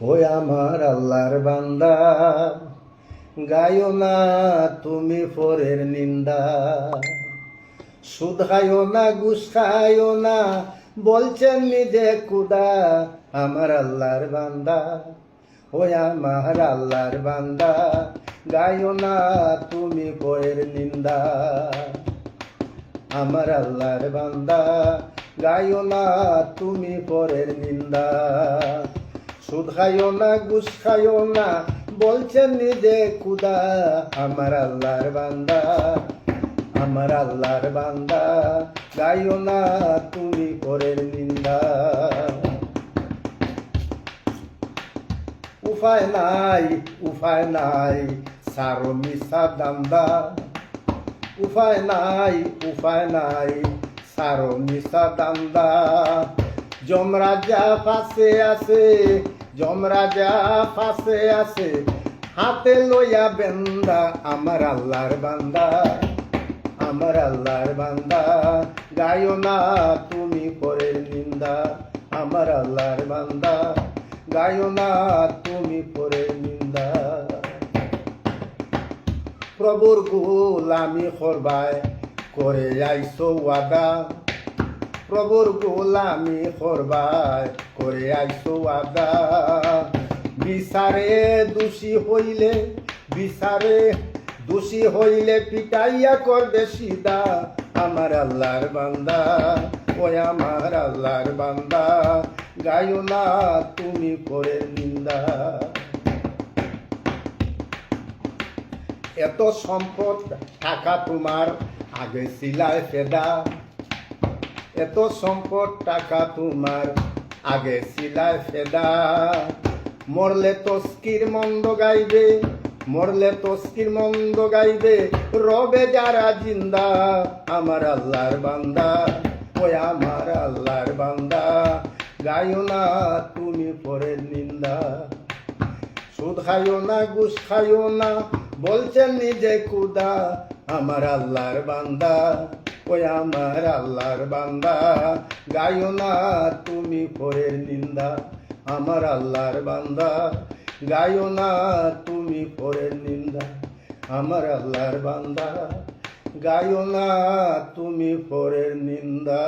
ওই আমার আল্লাহর বান্দা, গায়ো না তুমি পরের নিন্দা। সুদ খাইও না, ঘুষ খাইও না, বলছেন নিজে খুদা। আমার আল্লাহর বান্দা, ওই আমার আল্লাহর বান্দা, গায়ো না তুমি পরের নিন্দা। আমার আল্লাহর বান্দা, গায়ো না তুমি পরের নিন্দা। সুদ খাইও না, ঘুষ খাইও না, বলছেন নিজে খুদা। আমার আল্লাহর বান্দা, আমার আল্লাহর বান্দা, গাইও না তুমি পরের নিন্দা। উপায় নাই, উপায় নাই, সারো মিশা দান্দা। উপায় নাই, উপায় নাই, সারো মিশা দান্দা। যমরাজা ফাঁসে আছে, যমরাজা ফাঁসে আছে, হাতে লইয়া বেন্দা। আমার আল্লাহর বান্দা, আমার আল্লাহর বান্দা, গায়ো না তুমি পরের নিন্দা। আমার আল্লাহর বান্দা, গায়ো না তুমি পরের নিন্দা। প্রভুর গোলামি করবায় করে আইসো ওয়াদা। প্রভুর গোলামি করবায় করে আইসো ওয়াদা। বিচারে দোষী হইলে, বিচারে দোষী হইলে পিটাইয়া করবে সিদা। আমার আল্লাহর বান্দা, ওই আমার আল্লাহর বান্দা, গায়ো না তুমি পরের নিন্দা। এত সম্পদ টাকা তোমার আগে ছিলায় ফেদা। এত সম্পদ টাকা তোমার আগে ছিলায় ফেদা। মরলে তস্কির মন্দ গাইবে, মরলে তস্কির মন্দ গাইবে, রবে যারা জিন্দা। আমার আল্লাহর বান্দা, ওই আমার আল্লাহর বান্দা, গাইও না তুমি পরের নিন্দা। সুদ খাইও না, ঘুষ খাইও না, বলছেন নিজে খুদা। আমার আল্লাহর বান্দা, ওই আমার আল্লাহর বান্দা, গাইও না তুমি পরের নিন্দা। আমার আল্লাহর বান্দা, গাইও না তুমি পরের নিন্দা। আমার আল্লাহর বান্দা, গাইও না তুমি পরের নিন্দা।